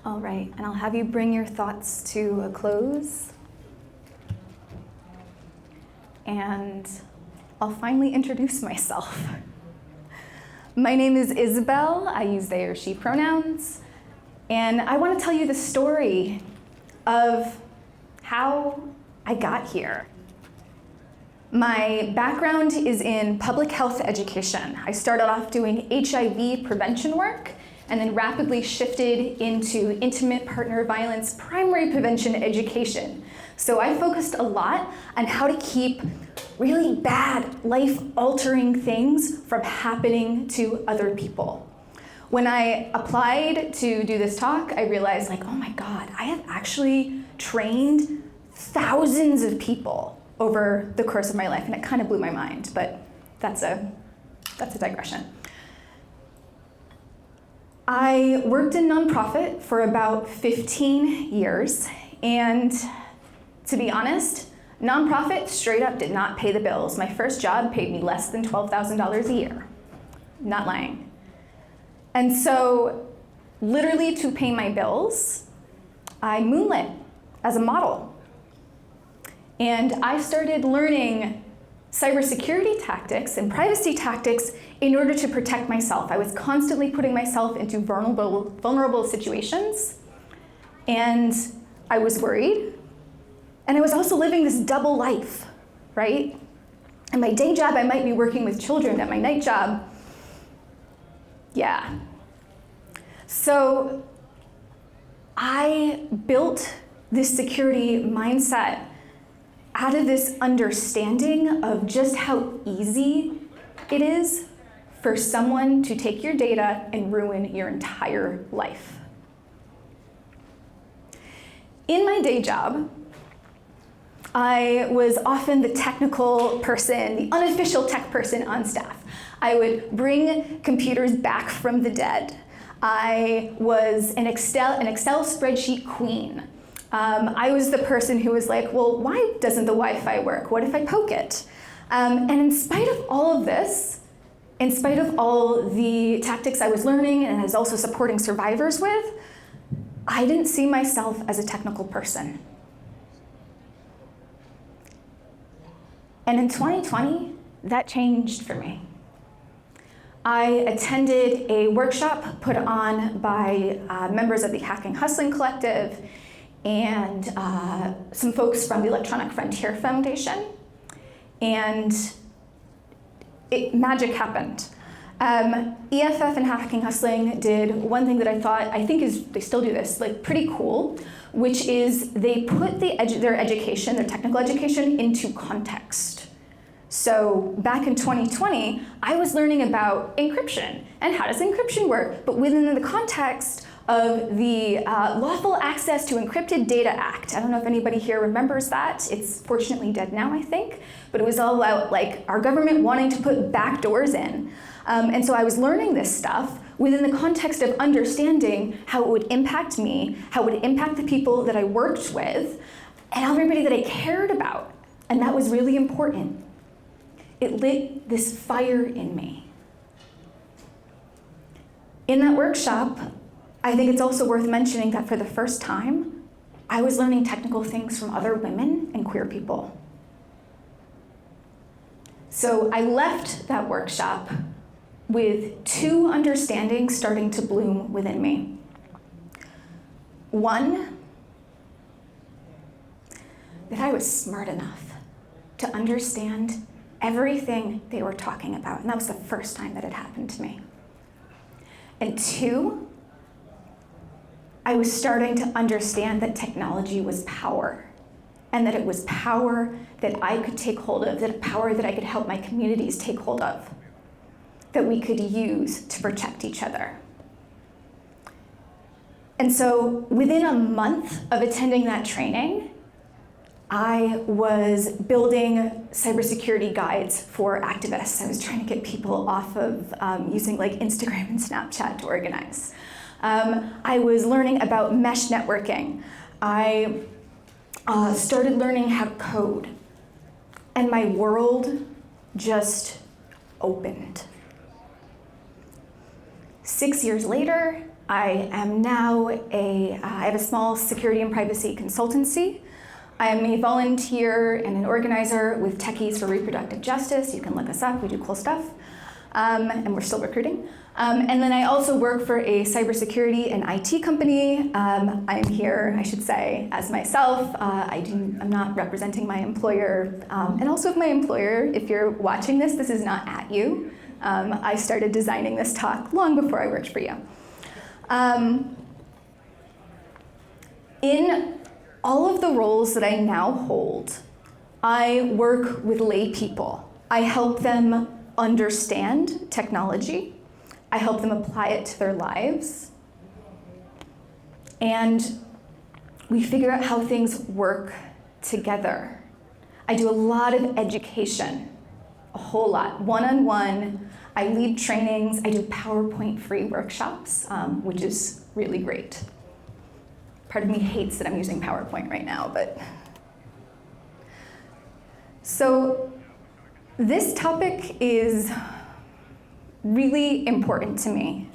All right, and I'll have you bring your thoughts to a close. And I'll finally introduce myself. My name is Izebel. I use they or she pronouns. And I want to tell you the story of how I got here. My background is in public health education. I started off doing HIV prevention work and then rapidly shifted into intimate partner violence primary prevention education. So I focused a lot on how to keep really bad, life-altering things from happening to other people. When I applied to do this talk, I realized, like, oh my God, I have actually trained thousands of people over the course of my life, and it kind of blew my mind, but that's a digression. I worked in nonprofit for about 15 years, and to be honest, nonprofit straight up did not pay the bills. My first job paid me less than $12,000 a year. Not lying. And so, literally to pay my bills, I moonlit as a model. And I started learning cybersecurity tactics and privacy tactics in order to protect myself. I was constantly putting myself into vulnerable situations, and I was worried. And I was also living this double life, right? At my day job, I might be working with children. At my night job, yeah. So I built this security mindset out of this understanding of just how easy it is for someone to take your data and ruin your entire life. In my day job, I was often the technical person, the unofficial tech person on staff. I would bring computers back from the dead. I was an Excel spreadsheet queen. I was the person who was like, well, why doesn't the Wi-Fi work? What if I poke it? And in spite of all of this, in spite of all the tactics I was learning and I was also supporting survivors with, I didn't see myself as a technical person. And in 2020, that changed for me. I attended a workshop put on by members of the Hacking Hustling Collective and some folks from the Electronic Frontier Foundation, and magic happened. EFF and Hacking Hustling did one thing that I think they still do this, like pretty cool, which is they put their education, their technical education, into context. So back in 2020, I was learning about encryption and how does encryption work, but within the context of the Lawful Access to Encrypted Data Act. I don't know if anybody here remembers that. It's fortunately dead now, I think, but it was all about like our government wanting to put backdoors in. And so I was learning this stuff within the context of understanding how it would impact me, how it would impact the people that I worked with, and everybody that I cared about. And that was really important. It lit this fire in me. In that workshop, I think it's also worth mentioning that for the first time, I was learning technical things from other women and queer people. So I left that workshop with two understandings starting to bloom within me. One, that I was smart enough to understand everything they were talking about, and that was the first time that it happened to me. And two, I was starting to understand that technology was power, and that it was power that I could take hold of, that power that I could help my communities take hold of, that we could use to protect each other. And so within a month of attending that training, I was building cybersecurity guides for activists. I was trying to get people off of using like Instagram and Snapchat to organize. I was learning about mesh networking. I started learning how to code. And my world just opened. 6 years later, I am now I have a small security and privacy consultancy. I am a volunteer and an organizer with Techies for Reproductive Justice. You can look us up, we do cool stuff. And we're still recruiting. And then I also work for a cybersecurity and IT company. I'm here, I should say, as myself. I'm not representing my employer. And also with my employer, if you're watching this is not at you. I started designing this talk long before I worked for you. In all of the roles that I now hold, I work with lay people. I help them understand technology. I help them apply it to their lives. And we figure out how things work together. I do a lot of education, a whole lot, one-on-one. I lead trainings. I do PowerPoint-free workshops, which is really great. Part of me hates that I'm using PowerPoint right now, but. So this topic is really important to me.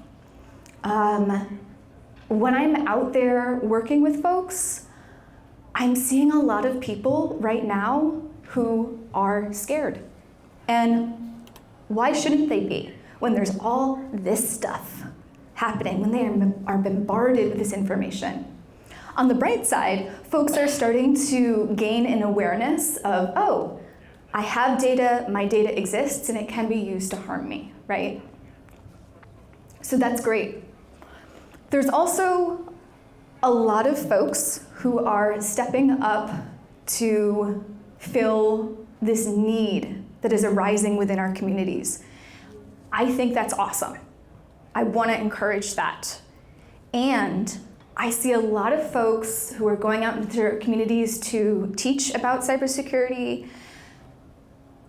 When I'm out there working with folks, I'm seeing a lot of people right now who are scared. And why shouldn't they be when there's all this stuff happening, when they are bombarded with this information? On the bright side, folks are starting to gain an awareness of, oh, I have data, my data exists, and it can be used to harm me, right? So that's great. There's also a lot of folks who are stepping up to fill this need that is arising within our communities. I think that's awesome. I want to encourage that. And I see a lot of folks who are going out into their communities to teach about cybersecurity,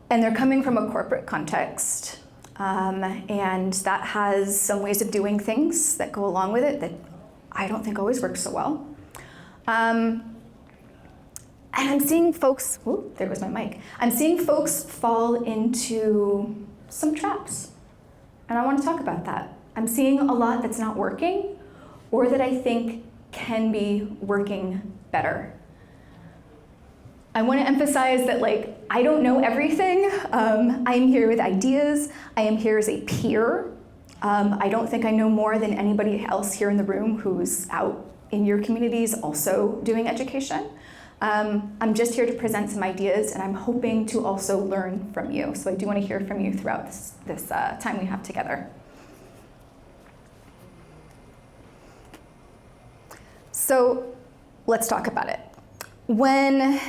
and they're coming from a corporate context. And that has some ways of doing things that go along with it that I don't think always work so well. And I'm seeing folks, there goes my mic. I'm seeing folks fall into some traps. And I want to talk about that. I'm seeing a lot that's not working, or that I think can be working better. I want to emphasize that, I don't know everything. I'm here with ideas. I am here as a peer. I don't think I know more than anybody else here in the room who's out in your communities also doing education. I'm just here to present some ideas, and I'm hoping to also learn from you. So I do want to hear from you throughout this time we have together. So let's talk about it. When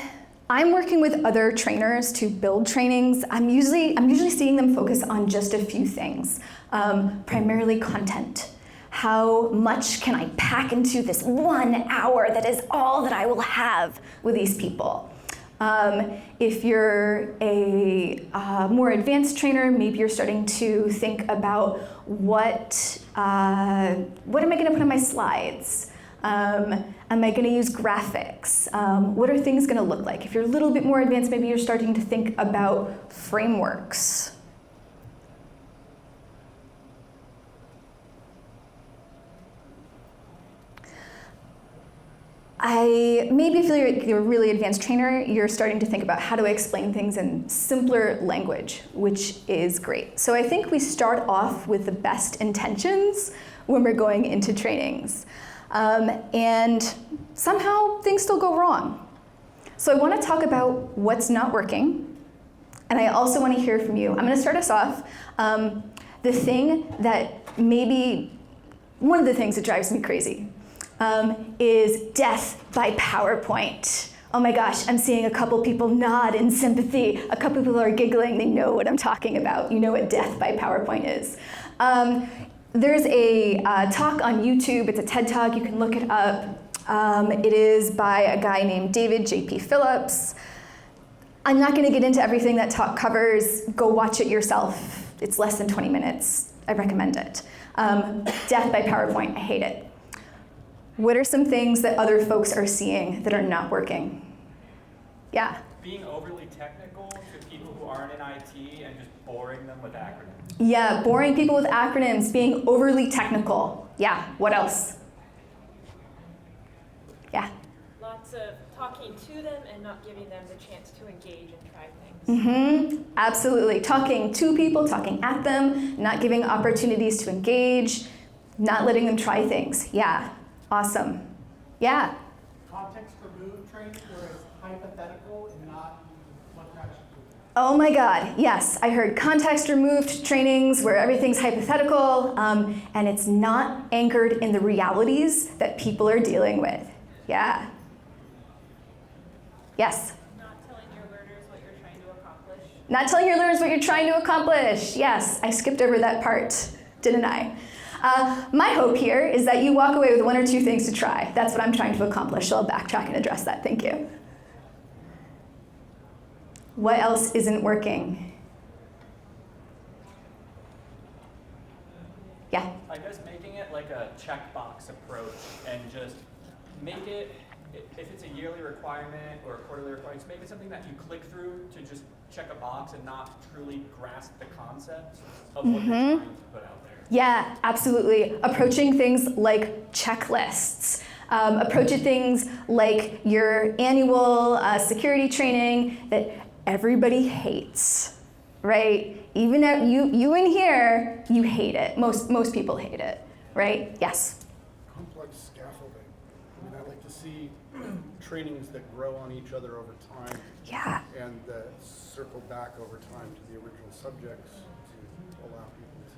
I'm working with other trainers to build trainings, I'm usually seeing them focus on just a few things, primarily content. How much can I pack into this 1 hour that is all that I will have with these people? If you're a more advanced trainer, maybe you're starting to think about what am I going to put on my slides? Am I going to use graphics? What are things going to look like? If you're a little bit more advanced, maybe you're starting to think about frameworks. Maybe if you're a really advanced trainer, you're starting to think about how do I explain things in simpler language, which is great. So I think we start off with the best intentions when we're going into trainings. And somehow things still go wrong. So I want to talk about what's not working, and I also want to hear from you. I'm going to start us off. The thing that one of the things that drives me crazy is death by PowerPoint. Oh my gosh, I'm seeing a couple people nod in sympathy. A couple people are giggling. They know what I'm talking about. You know what death by PowerPoint is. There's a talk on YouTube. It's a TED Talk. You can look it up. It is by a guy named David J.P. Phillips. I'm not going to get into everything that talk covers. Go watch it yourself. It's less than 20 minutes. I recommend it. Death by PowerPoint. I hate it. What are some things that other folks are seeing that are not working? Yeah? Being overly technical to people who aren't in IT and just boring them with acronyms. Yeah, boring people with acronyms, being overly technical. Yeah, what else? Yeah. Lots of talking to them and not giving them the chance to engage and try things. Absolutely. Talking to people, talking at them, not giving opportunities to engage, not letting them try things. Yeah. Awesome. Yeah. Context removed training where it's hypothetical and not what you're actually doing. Oh my God, yes. I heard context removed trainings where everything's hypothetical and it's not anchored in the realities that people are dealing with. Yeah. Yes? Not telling your learners what you're trying to accomplish. Not telling your learners what you're trying to accomplish. Yes, I skipped over that part, didn't I? My hope here is that you walk away with one or two things to try. That's what I'm trying to accomplish, so I'll backtrack and address that. Thank you. What else isn't working? Yeah? I guess making it like a checkbox approach and just make it, if it's a yearly requirement or a quarterly requirement, make it something that you click through to just check a box and not truly grasp the concept of what you're trying to put out there. Yeah, absolutely. Approaching things like checklists. Approaching things like your annual security training that everybody hates, right? Even you in here, you hate it. Most people hate it, right? Yes? Complex scaffolding. I mean, I'd like to see trainings that grow on each other over time. Yeah. And that circle back over time to the original subjects to allow people to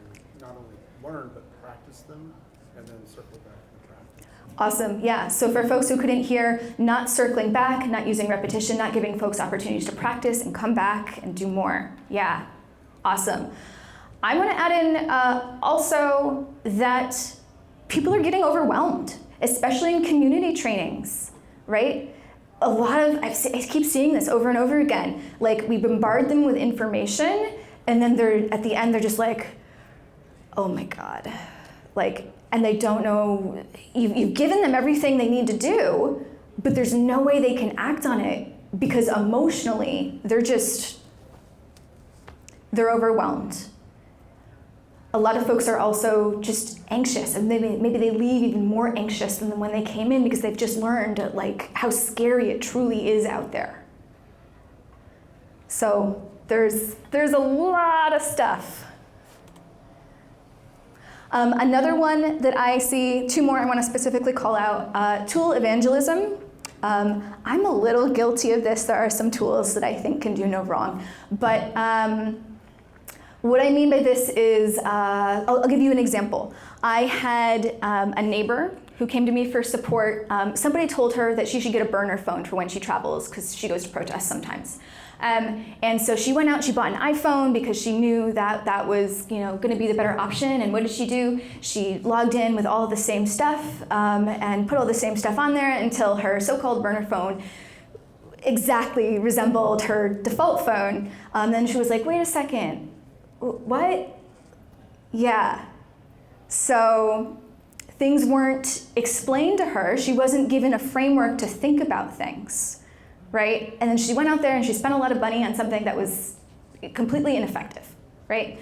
not only learn, but practice them, and then circle back to practice. Awesome, yeah. So for folks who couldn't hear, not circling back, not using repetition, not giving folks opportunities to practice and come back and do more. Yeah, awesome. I want to add in also that people are getting overwhelmed, especially in community trainings, right? A lot of, I keep seeing this over and over again. Like, we bombard them with information, and then at the end, they're just like, oh my God. Like, and they don't know, you've given them everything they need to do, but there's no way they can act on it because emotionally, they're overwhelmed. A lot of folks are also just anxious, and maybe they leave even more anxious than when they came in because they've just learned like how scary it truly is out there. So there's a lot of stuff. Another one that I see, two more I want to specifically call out, tool evangelism. I'm a little guilty of this. There are some tools that I think can do no wrong. But what I mean by this is, I'll give you an example. I had a neighbor who came to me for support. Somebody told her that she should get a burner phone for when she travels because she goes to protests sometimes. And so she went out, she bought an iPhone because she knew that that was going to be the better option. And what did she do? She logged in with all of the same stuff and put all the same stuff on there until her so-called burner phone exactly resembled her default phone. Then she was like, wait a second, what? Yeah. So things weren't explained to her. She wasn't given a framework to think about things. Right? And then she went out there and she spent a lot of money on something that was completely ineffective, right?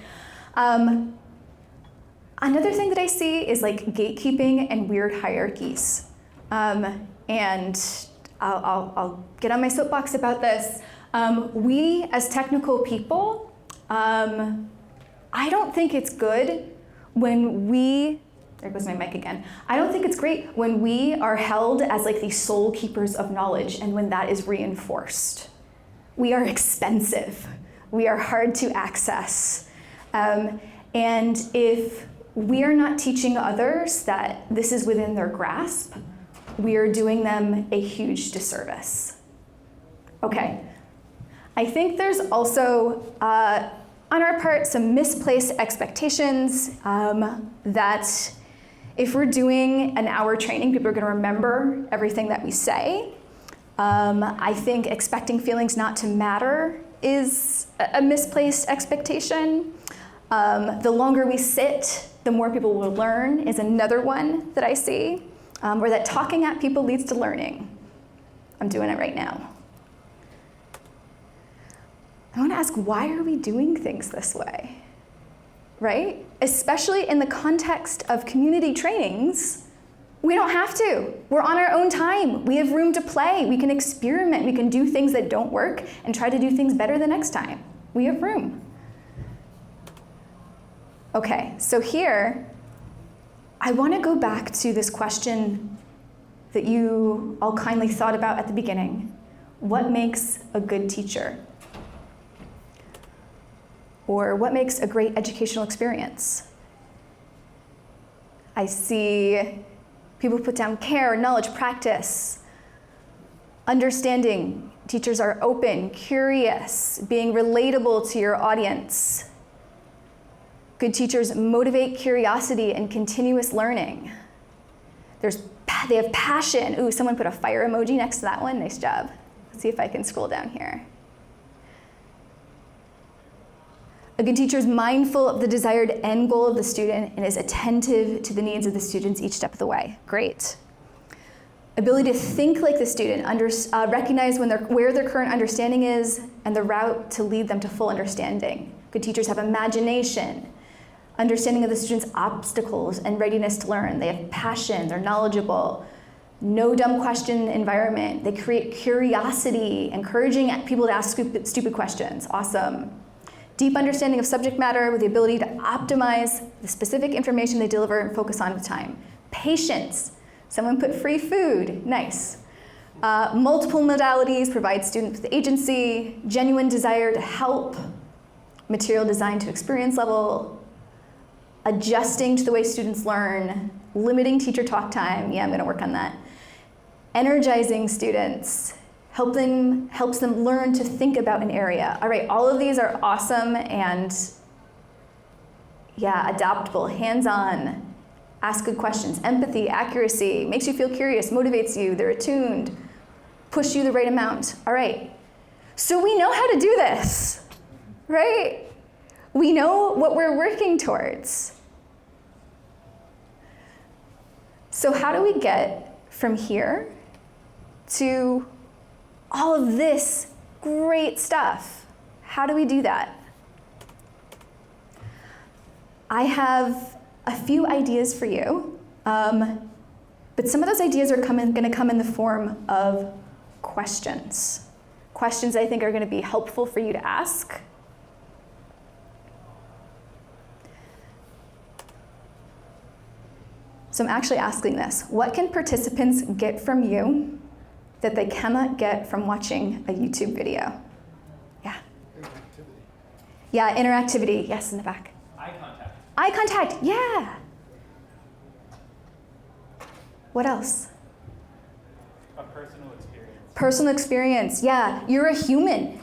Another thing that I see is like gatekeeping and weird hierarchies. And I'll get on my soapbox about this. We as technical people, I don't think it's good when there goes my mic again. I don't think it's great when we are held as like the sole keepers of knowledge and when that is reinforced. We are expensive. We are hard to access. And if we are not teaching others that this is within their grasp, we are doing them a huge disservice. Okay. I think there's also, on our part, some misplaced expectations that if we're doing an hour training, people are going to remember everything that we say. I think expecting feelings not to matter is a misplaced expectation. The longer we sit, the more people will learn is another one that I see, where that talking at people leads to learning. I'm doing it right now. I want to ask, why are we doing things this way? right? Especially in the context of community trainings, we don't have to. We're on our own time. We have room to play. We can experiment. We can do things that don't work and try to do things better the next time. We have room. Okay, so here, I want to go back to this question that you all kindly thought about at the beginning. What makes a good teacher? Or what makes a great educational experience? I see people put down care, knowledge, practice, understanding. Teachers are open, curious, being relatable to your audience. Good teachers motivate curiosity and continuous learning. They have passion. Ooh, someone put a fire emoji next to that one. Nice job. Let's see if I can scroll down here. A good teacher is mindful of the desired end goal of the student and is attentive to the needs of the students each step of the way. Great. Ability to think like the student, recognize where their current understanding is and the route to lead them to full understanding. Good teachers have imagination, understanding of the students' obstacles, and readiness to learn. They have passion, they're knowledgeable. No dumb question environment. They create curiosity, encouraging people to ask stupid questions. Awesome. Deep understanding of subject matter with the ability to optimize the specific information they deliver and focus on with time. Patience. Someone put free food. Nice. Multiple modalities provide students with agency, genuine desire to help, material design to experience level, adjusting to the way students learn, limiting teacher talk time. Yeah, I'm going to work on that. Energizing students. Helps them learn to think about an area. All right, all of these are awesome and adaptable, hands-on, ask good questions, empathy, accuracy, makes you feel curious, motivates you, they're attuned, push you the right amount. All right, so we know how to do this, right? We know what we're working towards. So how do we get from here to all of this great stuff? How do we do that? I have a few ideas for you, but some of those ideas are going to come in the form of questions. Questions I think are going to be helpful for you to ask. So I'm actually asking this. What can participants get from you that they cannot get from watching a YouTube video? Yeah. Interactivity. Yeah, interactivity. Yes, in the back. Eye contact. Eye contact. Yeah. What else? A personal experience. Personal experience. Yeah, you're a human,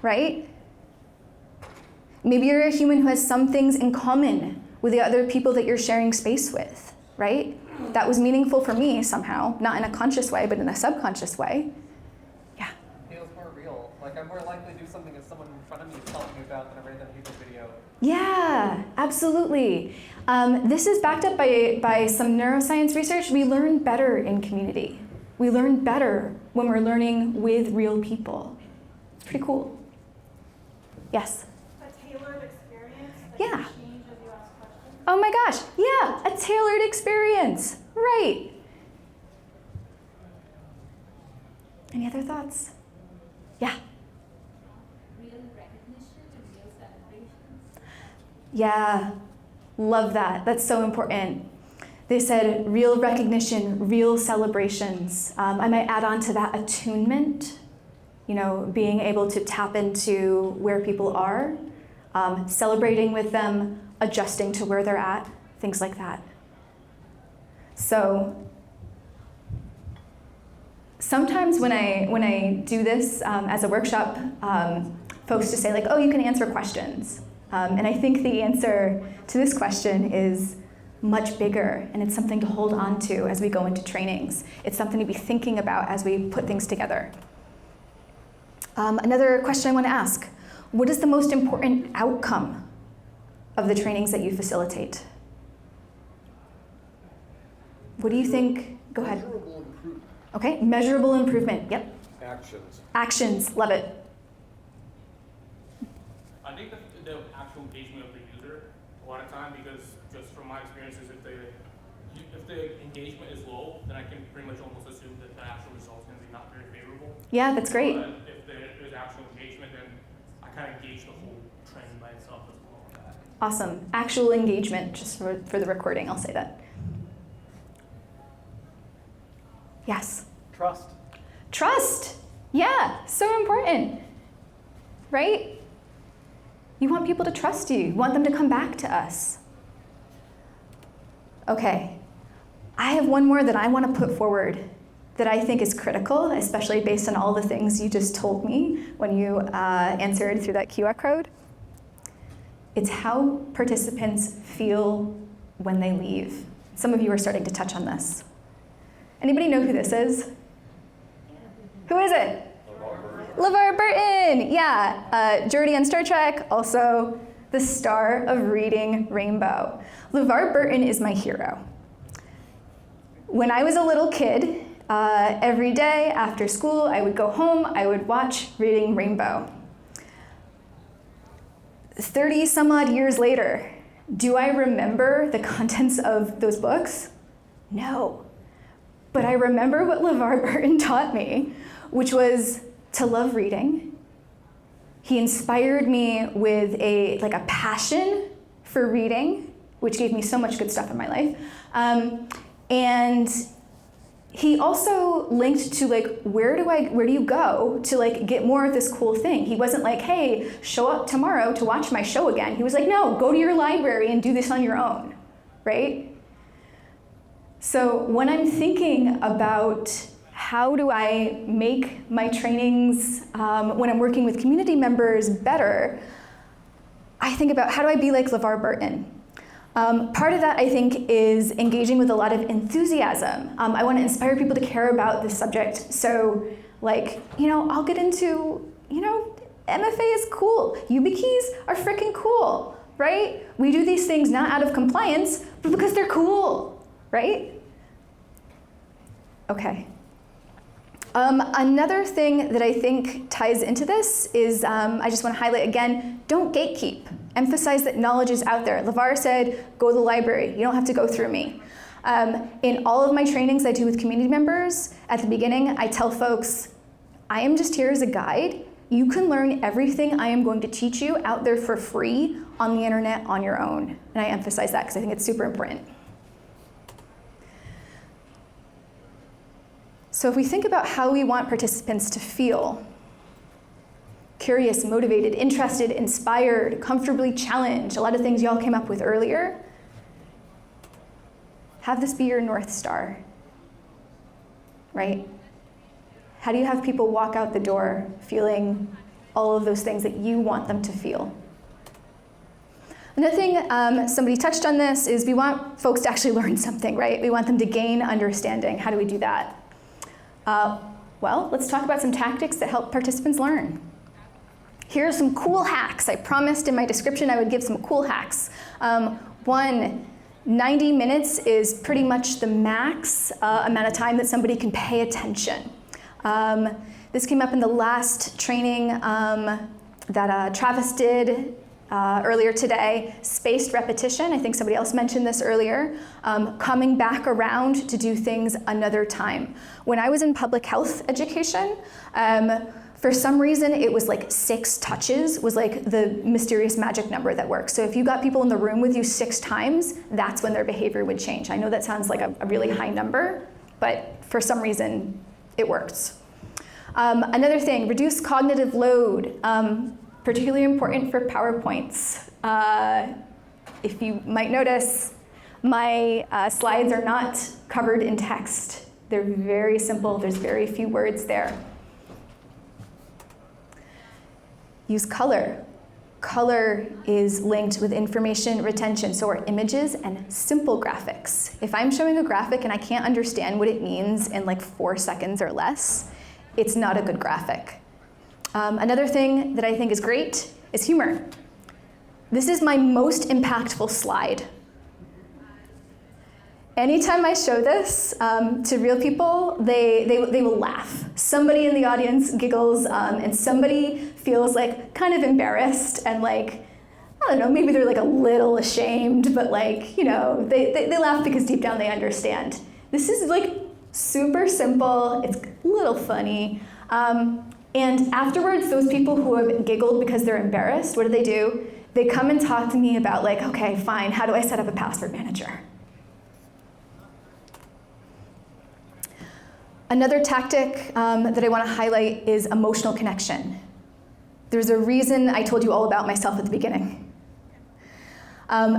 right? Maybe you're a human who has some things in common with the other people that you're sharing space with, right? That was meaningful for me somehow, not in a conscious way, but in a subconscious way. Yeah. Feels more real. Like I'm more likely to do something that someone in front of me is telling me about than a random YouTube video. Yeah, absolutely. This is backed up by some neuroscience research. We learn better in community. We learn better when we're learning with real people. It's pretty cool. Yes? A tailored experience that Yeah. can change as you ask questions. Oh my gosh, yeah, a tailored experience. Right. Any other thoughts? Yeah. Real recognition and real celebrations. Yeah, love that. That's so important. They said real recognition, real celebrations. I might add on to that attunement, being able to tap into where people are, celebrating with them, adjusting to where they're at, things like that. So sometimes when I do this as a workshop, folks just say like, oh, you can answer questions. And I think the answer to this question is much bigger, and it's something to hold on to as we go into trainings. It's something to be thinking about as we put things together. Another question I want to ask, what is the most important outcome of the trainings that you facilitate? What do you think? Go ahead. Measurable improvement. Okay, measurable improvement. Yep. Actions. Actions, love it. I think the actual engagement of the user either a lot of time, because just from my experiences, if the engagement is low, then I can pretty much almost assume that the actual result is going to be not very favorable. Yeah, that's great. But if there's actual engagement, then I kind of gauge the whole training by itself as well. Awesome. Actual engagement, just for the recording, I'll say that. Yes? Trust. Trust. Yeah, so important, right? You want people to trust you. You want them to come back to us. Okay, I have one more that I want to put forward that I think is critical, especially based on all the things you just told me when you answered through that QR code. It's how participants feel when they leave. Some of you are starting to touch on this. Anybody know who this is? Who is it? LeVar Burton. Yeah, Geordi on Star Trek, also the star of Reading Rainbow. LeVar Burton is my hero. When I was a little kid, every day after school, I would go home, I would watch Reading Rainbow. 30 some odd years later, do I remember the contents of those books? No. But I remember what LeVar Burton taught me, which was to love reading. He inspired me with a passion for reading, which gave me so much good stuff in my life. And he also linked to where do you go to get more of this cool thing? He wasn't like, hey, show up tomorrow to watch my show again. He was like, no, go to your library and do this on your own, right? So when I'm thinking about how do I make my trainings when I'm working with community members better, I think about how do I be like LeVar Burton? Part of that, I think, is engaging with a lot of enthusiasm. I want to inspire people to care about this subject. So, I'll get into, MFA is cool. YubiKeys are freaking cool, right? We do these things not out of compliance, but because they're cool, right? Okay. Another thing that I think ties into this is, I just want to highlight again, don't gatekeep. Emphasize that knowledge is out there. LeVar said, go to the library. You don't have to go through me. In all of my trainings I do with community members, at the beginning, I tell folks, I am just here as a guide. You can learn everything I am going to teach you out there for free on the internet on your own. And I emphasize that because I think it's super important. So if we think about how we want participants to feel, curious, motivated, interested, inspired, comfortably challenged, a lot of things y'all came up with earlier, have this be your North Star, right? How do you have people walk out the door feeling all of those things that you want them to feel? Another thing, somebody touched on this, is we want folks to actually learn something, right? We want them to gain understanding. How do we do that? Well, let's talk about some tactics that help participants learn. Here are some cool hacks. I promised in my description I would give some cool hacks. 1, 90 minutes is pretty much the max amount of time that somebody can pay attention. This came up in the last training that Travis did earlier today. Spaced repetition, I think somebody else mentioned this earlier. Coming back around to do things another time. When I was in public health education, for some reason it was 6 touches was the mysterious magic number that works. So if you got people in the room with you 6 times, that's when their behavior would change. I know that sounds like a really high number, but for some reason it works. Another thing, reduce cognitive load. Particularly important for PowerPoints. If you might notice, my slides are not covered in text. They're very simple, there's very few words there. Use color. Color is linked with information retention, so are images and simple graphics. If I'm showing a graphic and I can't understand what it means in 4 seconds or less, it's not a good graphic. Another thing that I think is great is humor. This is my most impactful slide. Anytime I show this to real people, they will laugh. Somebody in the audience giggles, and somebody feels kind of embarrassed and don't know, maybe they're like a little ashamed, but like, you know, they laugh because deep down they understand. This is like super simple, it's a little funny. And afterwards, those people who have giggled because they're embarrassed, what do? They come and talk to me about like, okay, fine, how do I set up a password manager? Another tactic that I want to highlight is emotional connection. There's a reason I told you all about myself at the beginning.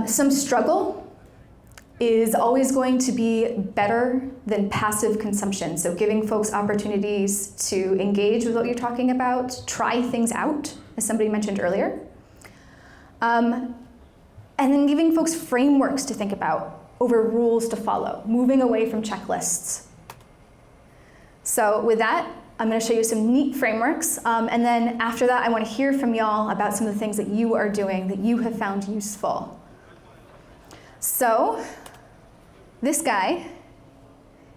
Some struggle is always going to be better than passive consumption. So giving folks opportunities to engage with what you're talking about, try things out, as somebody mentioned earlier. And then giving folks frameworks to think about over rules to follow, moving away from checklists. So with that, I'm going to show you some neat frameworks, and then after that, I want to hear from y'all about some of the things that you are doing that you have found useful. So this guy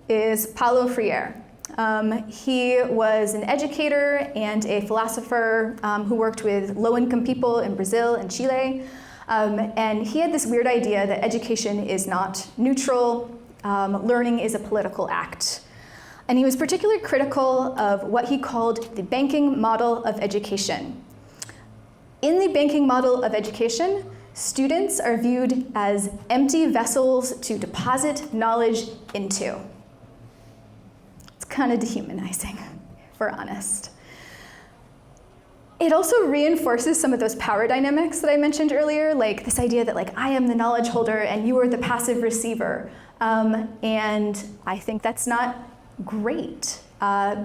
is Paulo Freire. He was an educator and a philosopher who worked with low-income people in Brazil and Chile, and he had this weird idea that education is not neutral, learning is a political act. And he was particularly critical of what he called the banking model of education. In the banking model of education, students are viewed as empty vessels to deposit knowledge into. It's kind of dehumanizing, if we're honest. It also reinforces some of those power dynamics that I mentioned earlier, like this idea that like I am the knowledge holder and you are the passive receiver. And I think that's not great,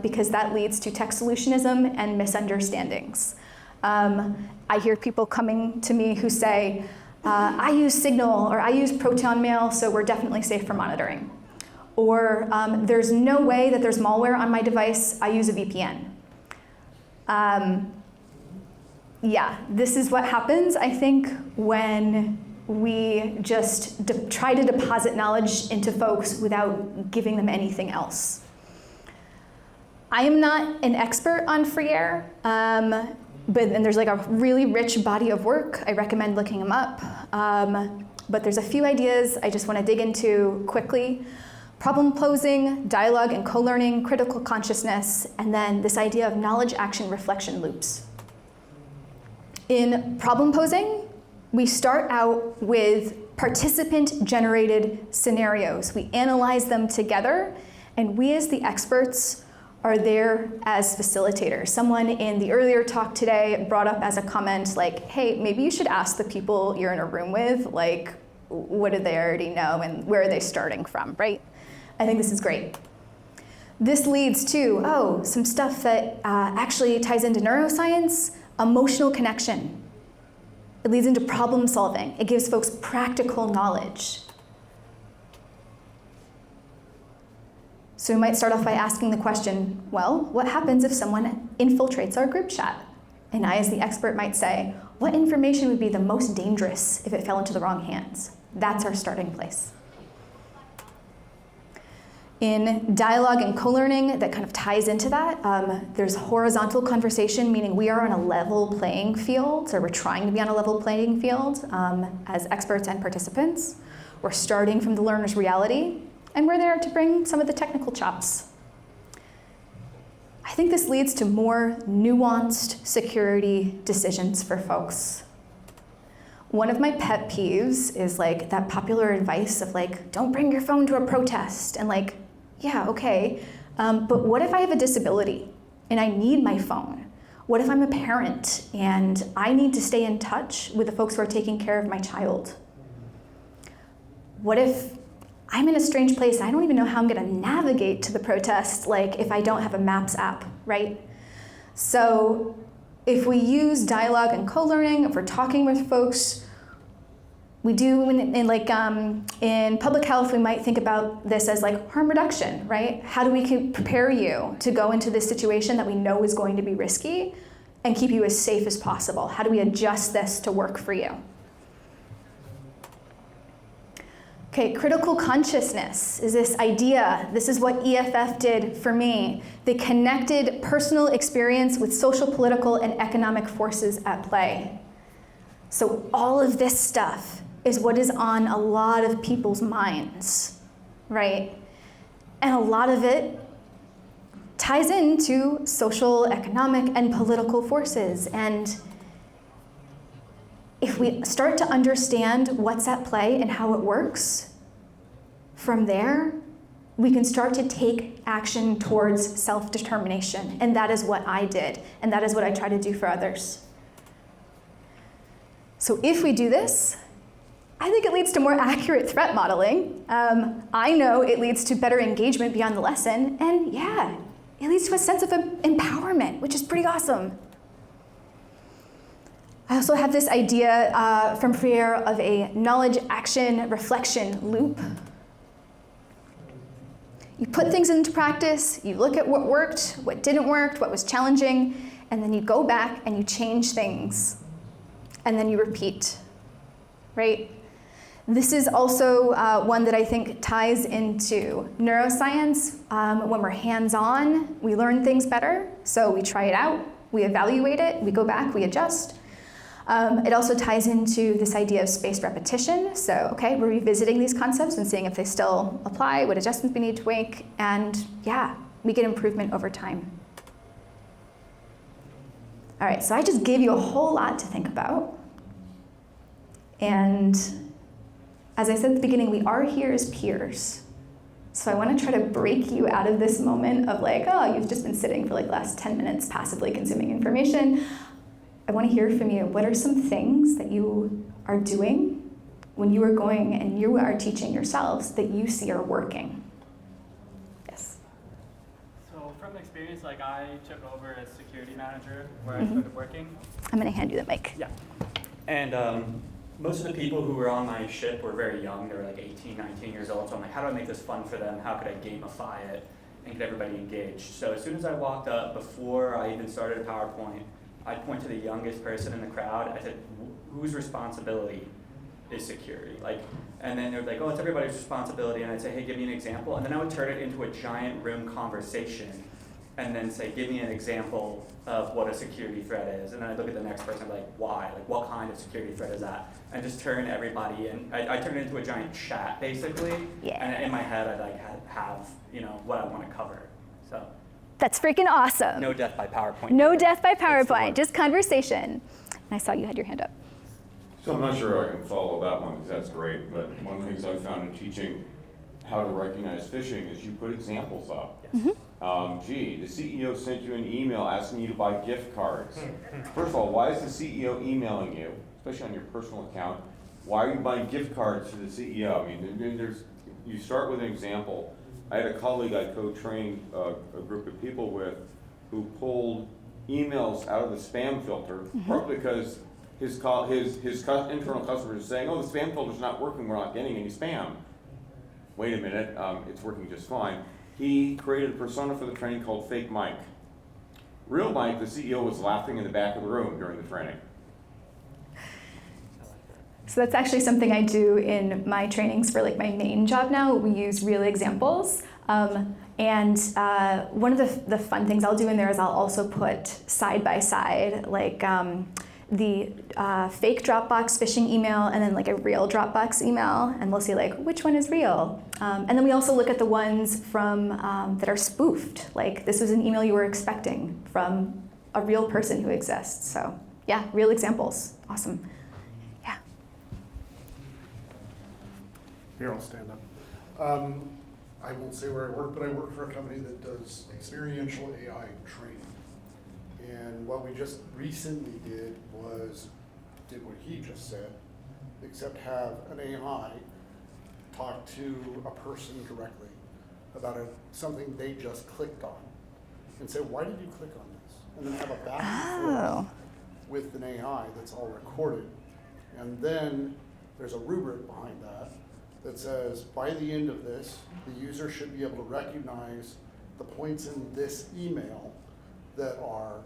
because that leads to text solutionism and misunderstandings. I hear people coming to me who say, I use Signal or I use Proton Mail, so we're definitely safe for monitoring. Or there's no way that there's malware on my device, I use a VPN. Yeah, this is what happens, I think, when we just try to deposit knowledge into folks without giving them anything else. I am not an expert on Freire, and there's like a really rich body of work. I recommend looking him up. But there's a few ideas I just want to dig into quickly. Problem posing, dialogue and co-learning, critical consciousness, and then this idea of knowledge action reflection loops. In problem posing, we start out with participant-generated scenarios. We analyze them together, and we as the experts are there as facilitators. Someone in the earlier talk today brought up as a comment like, hey, maybe you should ask the people you're in a room with, like, what do they already know and where are they starting from, right? I think this is great. This leads to, some stuff that actually ties into neuroscience, emotional connection. It leads into problem solving. It gives folks practical knowledge. So we might start off by asking the question, well, what happens if someone infiltrates our group chat? And I, as the expert, might say, what information would be the most dangerous if it fell into the wrong hands? That's our starting place. In dialogue and co-learning, that kind of ties into that. There's horizontal conversation, meaning we are on a level playing field, or we're trying to be on a level playing field as experts and participants. We're starting from the learner's reality, and we're there to bring some of the technical chops. I think this leads to more nuanced security decisions for folks. One of my pet peeves is like that popular advice of like, don't bring your phone to a protest, and like, yeah, okay, but what if I have a disability and I need my phone? What if I'm a parent and I need to stay in touch with the folks who are taking care of my child? What if I'm in a strange place and I don't even know how I'm gonna navigate to the protest, like if I don't have a Maps app, right? So if we use dialogue and co-learning, if we're talking with folks, we do in public health, we might think about this as like harm reduction, right? How do we prepare you to go into this situation that we know is going to be risky and keep you as safe as possible? How do we adjust this to work for you? Okay, critical consciousness is this idea. This is what EFF did for me. They connected personal experience with social, political, and economic forces at play. So all of this stuff is what is on a lot of people's minds, right? And a lot of it ties into social, economic, and political forces. And if we start to understand what's at play and how it works, from there, we can start to take action towards self-determination. And that is what I did, and that is what I try to do for others. So if we do this, I think it leads to more accurate threat modeling. I know it leads to better engagement beyond the lesson, and yeah, it leads to a sense of empowerment, which is pretty awesome. I also have this idea from Freire of a knowledge, action, reflection loop. You put things into practice, you look at what worked, what didn't work, what was challenging, and then you go back and you change things, and then you repeat, right? This is also one that I think ties into neuroscience. When we're hands-on, we learn things better, so we try it out, we evaluate it, we go back, we adjust. It also ties into this idea of spaced repetition. So, okay, we're revisiting these concepts and seeing if they still apply, what adjustments we need to make, and yeah, we get improvement over time. All right, so I just gave you a whole lot to think about. And as I said at the beginning, we are here as peers. So I want to try to break you out of this moment of like, oh, you've just been sitting for like the last 10 minutes passively consuming information. I want to hear from you. What are some things that you are doing when you are going and you are teaching yourselves that you see are working? Yes. So from experience, like I took over as security manager where I started working. I'm going to hand you the mic. Yeah. And most of the people who were on my ship were very young. They were like 18, 19 years old. So I'm like, how do I make this fun for them? How could I gamify it and get everybody engaged? So as soon as I walked up, before I even started a PowerPoint, I'd point to the youngest person in the crowd. I said, whose responsibility is security? And then they're like, oh, it's everybody's responsibility. And I'd say, hey, give me an example. And then I would turn it into a giant room conversation and then say, give me an example of what a security threat is. And then I'd look at the next person like, why? Like, what kind of security threat is that? And just turn everybody, and I turn it into a giant chat, basically. Yeah. And in my head, I'd like have what I want to cover. So. That's freaking awesome. No death by PowerPoint. No death by PowerPoint, just conversation. And I saw you had your hand up. So I'm not sure I can follow that one because that's great, but one of the things I found in teaching how to recognize phishing is you put examples up. Mm-hmm. Gee, the CEO sent you an email asking you to buy gift cards. First of all, why is the CEO emailing you, especially on your personal account? Why are you buying gift cards to the CEO? I mean, you start with an example. I had a colleague I co-trained a group of people with who pulled emails out of the spam filter, partly because his internal customers are saying, oh, the spam filter's not working, we're not getting any spam. Wait a minute, it's working just fine. He created a persona for the training called Fake Mike. Real Mike, the CEO, was laughing in the back of the room during the training. So that's actually something I do in my trainings for like my main job now. We use real examples. And one of the fun things I'll do in there is I'll also put side by side like the fake Dropbox phishing email and then like a real Dropbox email, and we'll see like which one is real. And then we also look at the ones from that are spoofed, like this was an email you were expecting from a real person who exists. So yeah, real examples, awesome. Here, I'll stand up. I won't say where I work, but I work for a company that does experiential AI training. And what we just recently did what he just said, except have an AI talk to a person directly about something they just clicked on and say, why did you click on this? And then have a back and forth with an AI that's all recorded. And then there's a rubric behind that says, by the end of this, the user should be able to recognize the points in this email that are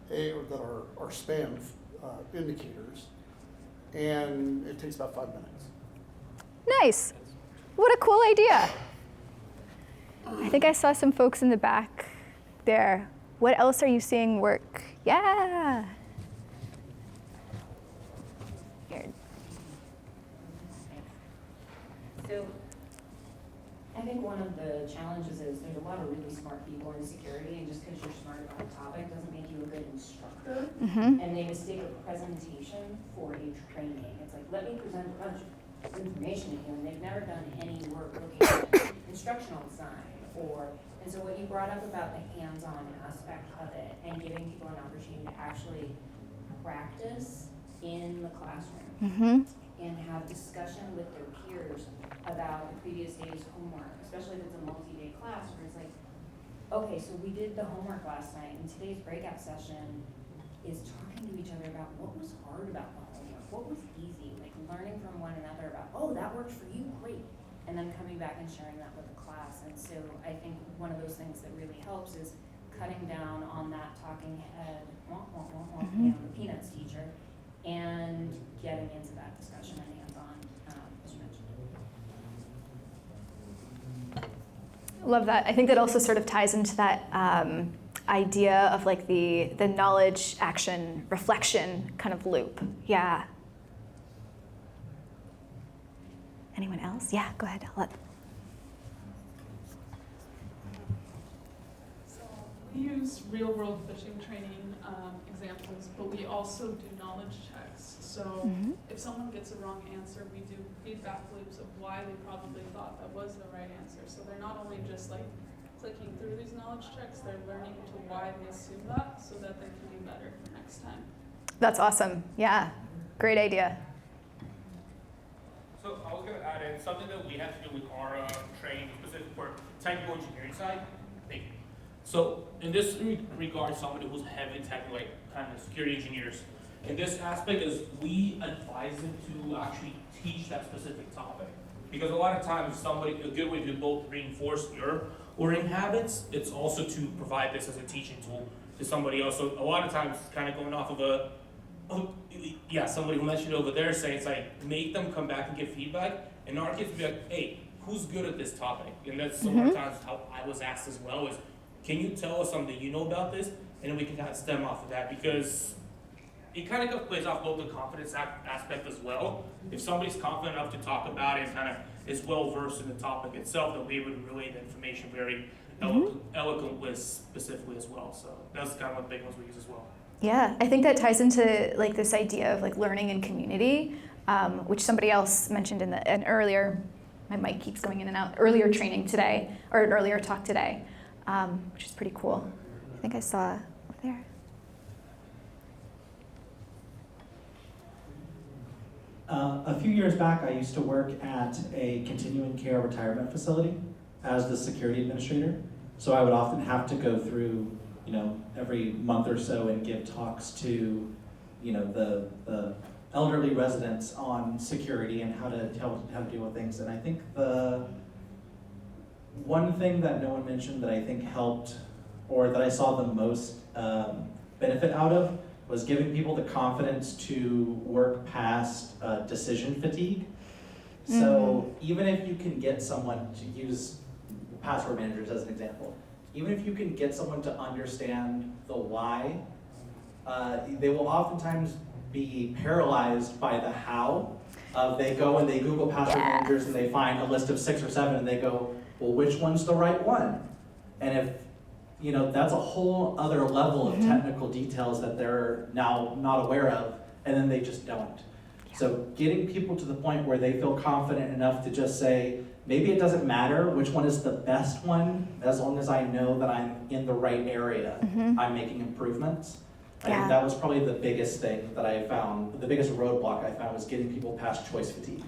spam indicators, and it takes about 5 minutes. Nice. What a cool idea. I think I saw some folks in the back there. What else are you seeing work? Yeah. So I think one of the challenges is there's a lot of really smart people in security, and just because you're smart about a topic doesn't make you a good instructor. Mm-hmm. And they mistake a presentation for a training. It's like, let me present a bunch of information to you, and they've never done any work looking at instructional design and so what you brought up about the hands-on aspect of it and giving people an opportunity to actually practice in the classroom Mm-hmm. and have discussion with their peers about the previous day's homework, especially if it's a multi-day class where it's like, okay, so we did the homework last night, and today's breakout session is talking to each other about what was hard about the homework, what was easy, like learning from one another about, oh, that worked for you, great, and then coming back and sharing that with the class. And so I think one of those things that really helps is cutting down on that talking head, Mhm. the peanuts teacher, and getting into that discussion and hands-on, as you mentioned. Love that. I think that also sort of ties into that idea of like the knowledge, action, reflection kind of loop. Yeah. Anyone else? Yeah, go ahead. So we use real-world phishing training examples, but we also do knowledge checks. So Mhm. if someone gets a wrong answer, we do feedback loops of why they probably thought that was the right answer. So they're not only just like clicking through these knowledge checks, they're learning to why they assume that so that they can do better for next time. That's awesome. Yeah, great idea. So I was gonna add in something that we have to do with our training specific for technical engineering side. Thank you. So in this regard, somebody who's heavy technical, like kind of security engineers, in this aspect is we advise them to actually teach that specific topic. Because a lot of times a good way to both reinforce your learning habits, it's also to provide this as a teaching tool to somebody else. So a lot of times kind of going off of somebody who mentioned over there saying it's like make them come back and give feedback. And our kids be like, hey, who's good at this topic? And that's a lot of times how I was asked as well is, can you tell us something you know about this? And then we can kind of stem off of that because it kind of plays off both the confidence aspect as well. If somebody's confident enough to talk about it and kind of is well versed in the topic itself, they'll be able to relay the information very eloquently specifically as well. So that's kind of one of the big ones we use as well. Yeah, I think that ties into like this idea of like learning in community, which somebody else mentioned in an earlier, my mic keeps going in and out, earlier training today, or an earlier talk today, which is pretty cool. I think I saw over there. A few years back, I used to work at a continuing care retirement facility as the security administrator. So I would often have to go through, every month or so and give talks to, the elderly residents on security and how to deal with things. And I think the one thing that no one mentioned that I think helped, or that I saw the most benefit out of, was giving people the confidence to work past decision fatigue. So even if you can get someone to use password managers as an example, even if you can get someone to understand the why, they will oftentimes be paralyzed by the how. They go and they Google password managers and they find a list of 6 or 7 and they go, well, which one's the right one? And if that's a whole other level of technical details that they're now not aware of, and then they just don't. Yeah. So getting people to the point where they feel confident enough to just say, maybe it doesn't matter which one is the best one, as long as I know that I'm in the right area, I'm making improvements. I think that was probably the biggest thing that I found, the biggest roadblock I found was getting people past choice fatigue.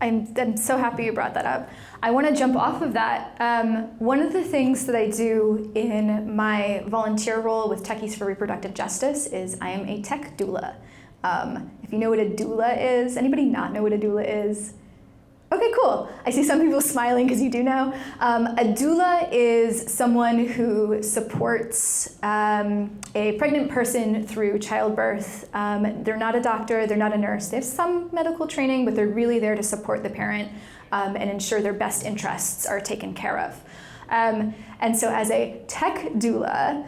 I'm so happy you brought that up. I want to jump off of that. One of the things that I do in my volunteer role with Techies for Reproductive Justice is I am a tech doula. If you know what a doula is, anybody not know what a doula is? Okay, cool. I see some people smiling because you do know. A doula is someone who supports a pregnant person through childbirth. They're not a doctor, they're not a nurse. They have some medical training, but they're really there to support the parent and ensure their best interests are taken care of. And so as a tech doula,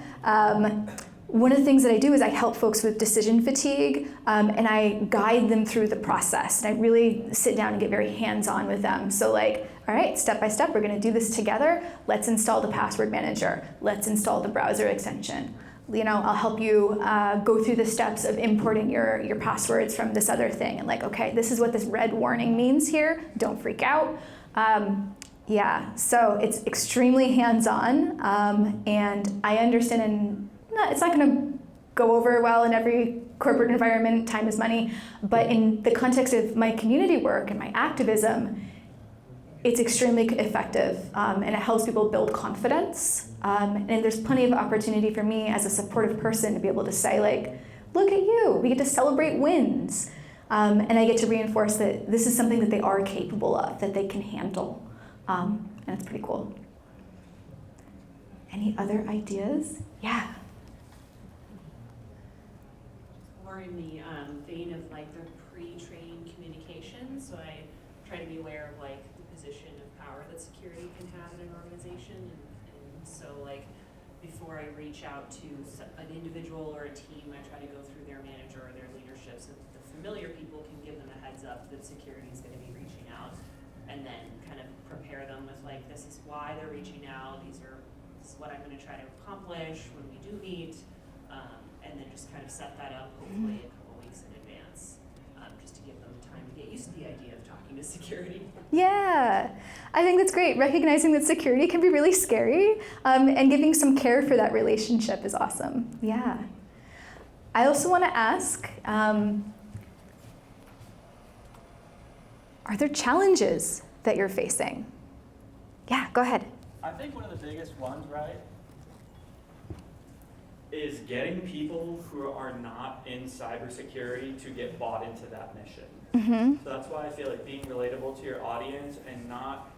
one of the things that I do is I help folks with decision fatigue, and I guide them through the process. And I really sit down and get very hands-on with them. So like, all right, step by step, we're gonna do this together. Let's install the password manager. Let's install the browser extension. You know, I'll help you go through the steps of importing your passwords from this other thing. And like, okay, this is what this red warning means here. Don't freak out. Yeah, so it's extremely hands-on, and I understand, and it's not going to go over well in every corporate environment. Time is money, but in the context of my community work and my activism, it's extremely effective, and it helps people build confidence. And there's plenty of opportunity for me as a supportive person to be able to say, like, look at you, we get to celebrate wins, and I get to reinforce that this is something that they are capable of, that they can handle. And it's pretty cool. Any other ideas? Yeah. More in the vein of like the pre-trained communication, so I try to be aware of like the position of power that security can have in an organization, and so like before I reach out to an individual or a team, I try to go through their manager or their leadership so that the familiar people can give them a heads up that security is going to be reaching out. And then kind of prepare them with like, this is why they're reaching out, this is what I'm going to try to accomplish when we do meet, and then just kind of set that up hopefully a couple weeks in advance, just to give them time to get used to the idea of talking to security. Yeah, I think that's great. Recognizing that security can be really scary, and giving some care for that relationship is awesome. Yeah. I also want to ask, are there challenges that you're facing? Yeah, go ahead. I think one of the biggest ones, right, is getting people who are not in cybersecurity to get bought into that mission. Mm-hmm. So that's why I feel like being relatable to your audience and not,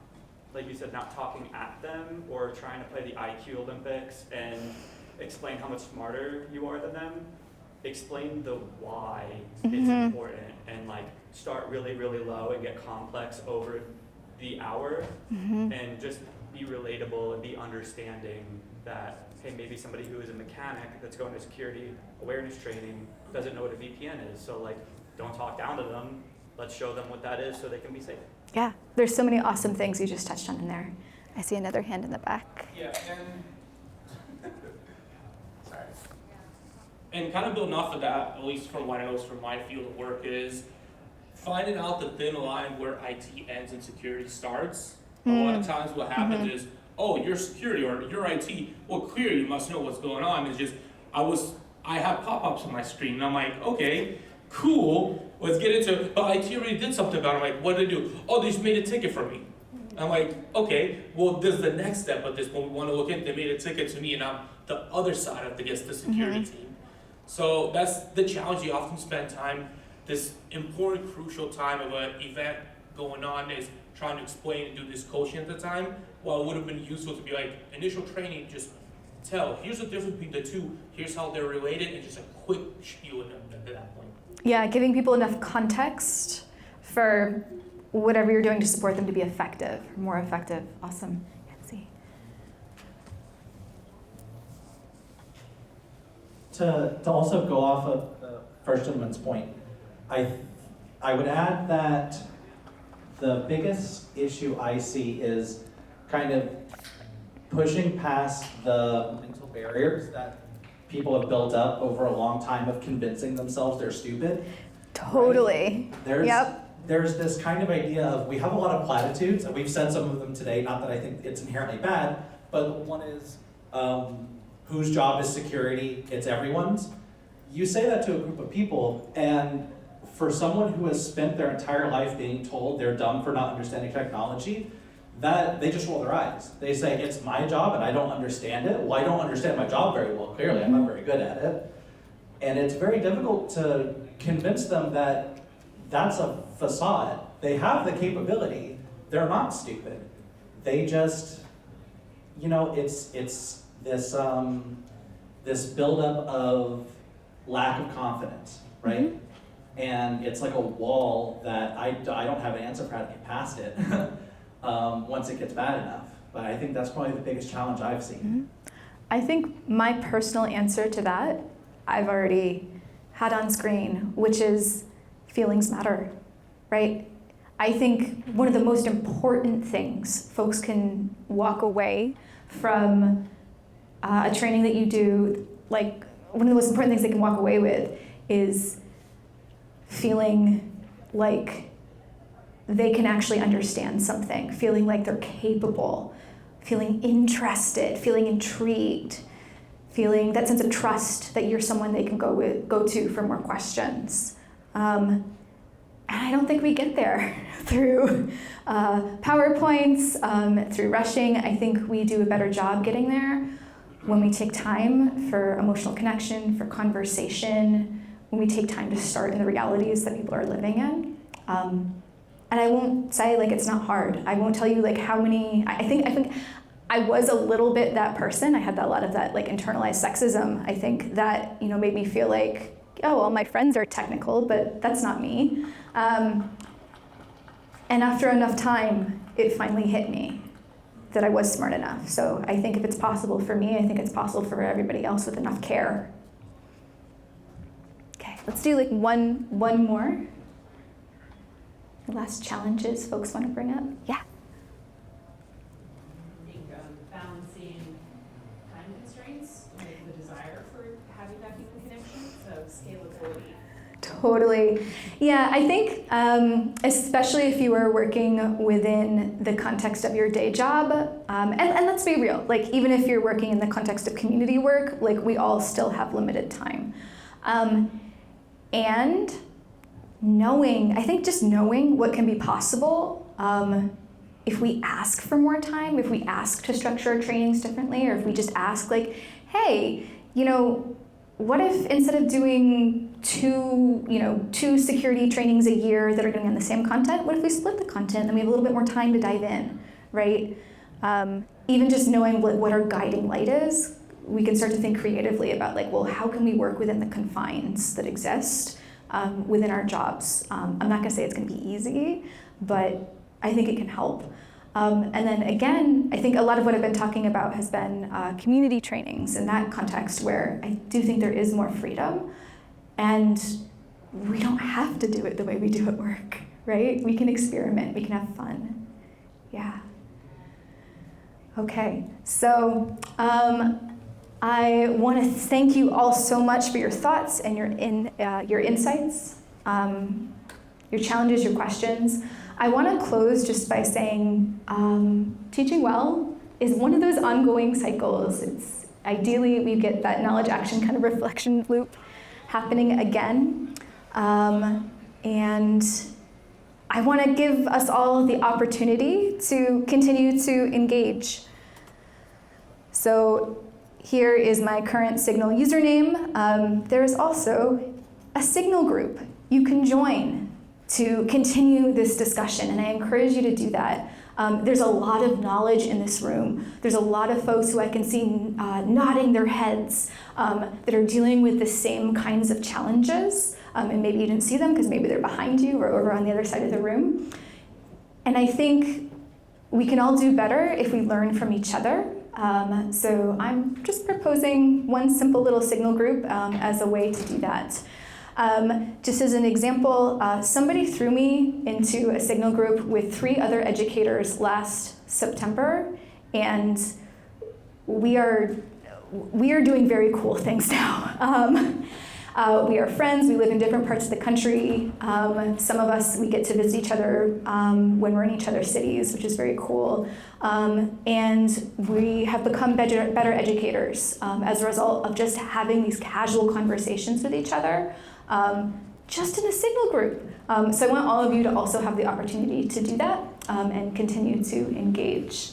like you said, not talking at them or trying to play the IQ Olympics and explain how much smarter you are than them. Explain the why it's important, and like start really, really low and get complex over the hour, and just be relatable and be understanding that, hey, maybe somebody who is a mechanic that's going to security awareness training doesn't know what a VPN is. So like, don't talk down to them. Let's show them what that is so they can be safe. Yeah, there's so many awesome things you just touched on in there. I see another hand in the back. Yeah, and kind of building off of that, at least from what I know from my field of work, is finding out the thin line where IT ends and security starts. A lot of times what happens is, oh, you're security or you're IT, well, clearly you must know what's going on. It's just, I have pop-ups on my screen, and I'm like, okay, cool, let's get into it. But IT already did something about it. I'm like, what did they do? Oh, they just made a ticket for me. I'm like, okay, well, this is the next step of this one. We want to look at, they made a ticket to me, and I'm the other side of the security team. So that's the challenge. You often spend time, this important, crucial time of an event going on is trying to explain and do this coaching at the time. While it would have been useful to be like, initial training, just tell, here's the difference between the two, here's how they're related, and just a quick spiel at that point. Yeah, giving people enough context for whatever you're doing to support them to be effective, more effective. Awesome. Nancy. To also go off of the first gentleman's point, I would add that the biggest issue I see is kind of pushing past the mental barriers that people have built up over a long time of convincing themselves they're stupid. Totally. Right? There's this kind of idea of, we have a lot of platitudes, and we've said some of them today, not that I think it's inherently bad, but one is, whose job is security? It's everyone's. You say that to a group of people, and for someone who has spent their entire life being told they're dumb for not understanding technology, that they just roll their eyes. They say, it's my job and I don't understand it. Well, I don't understand my job very well, clearly. I'm not very good at it. And it's very difficult to convince them that that's a facade. They have the capability. They're not stupid. They just, it's this this buildup of lack of confidence, right? And it's like a wall that I don't have an answer for how to get past it once it gets bad enough. But I think that's probably the biggest challenge I've seen. I think my personal answer to that, I've already had on screen, which is feelings matter, right? I think one of the most important things folks can walk away from a training that you do, like one of the most important things they can walk away with is feeling like they can actually understand something, feeling like they're capable, feeling interested, feeling intrigued, feeling that sense of trust that you're someone they can go to for more questions. And I don't think we get there through PowerPoints, through rushing. I think we do a better job getting there when we take time for emotional connection, for conversation, when we take time to start in the realities that people are living in. And I won't say like it's not hard. I won't tell you like how many, I think I was a little bit that person. I had a lot of that like internalized sexism. I think that, made me feel like, oh, well, my friends are technical, but that's not me. And after enough time, it finally hit me that I was smart enough. So I think if it's possible for me, I think it's possible for everybody else with enough care. Okay, let's do like one more. The last challenges folks want to bring up? Yeah. I think balancing time constraints with the desire for having that human connection, so scalability. Totally. Yeah, I think especially if you are working within the context of your day job, and let's be real, like even if you're working in the context of community work, like we all still have limited time. And I think just knowing what can be possible if we ask for more time, if we ask to structure our trainings differently, or if we just ask like, hey, what if instead of doing two security trainings a year that are going to be on the same content, what if we split the content and we have a little bit more time to dive in, right? Even just knowing what our guiding light is, we can start to think creatively about like, well, how can we work within the confines that exist within our jobs? I'm not going to say it's going to be easy, but I think it can help. And then again, I think a lot of what I've been talking about has been community trainings in that context where I do think there is more freedom and we don't have to do it the way we do at work, right? We can experiment, we can have fun. Yeah. Okay, so I want to thank you all so much for your thoughts and your insights, your challenges, your questions. I want to close just by saying teaching well is one of those ongoing cycles. It's ideally we get that knowledge action kind of reflection loop happening again. And I want to give us all the opportunity to continue to engage. So here is my current Signal username. There is also a Signal group you can join to continue this discussion, and I encourage you to do that. There's a lot of knowledge in this room. There's a lot of folks who I can see nodding their heads that are dealing with the same kinds of challenges, and maybe you didn't see them because maybe they're behind you or over on the other side of the room. And I think we can all do better if we learn from each other. So I'm just proposing one simple little Signal group as a way to do that. Just as an example, somebody threw me into a Signal group with 3 other educators last September, and we are doing very cool things now. We are friends, we live in different parts of the country. Some of us, we get to visit each other when we're in each other's cities, which is very cool. And we have become better educators as a result of just having these casual conversations with each other. Just in a Signal group. So I want all of you to also have the opportunity to do that and continue to engage.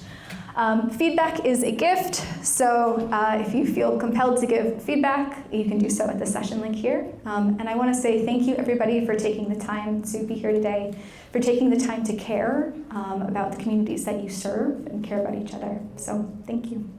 Feedback is a gift, so if you feel compelled to give feedback, you can do so at the session link here. And I want to say thank you everybody for taking the time to be here today, for taking the time to care about the communities that you serve and care about each other. So thank you.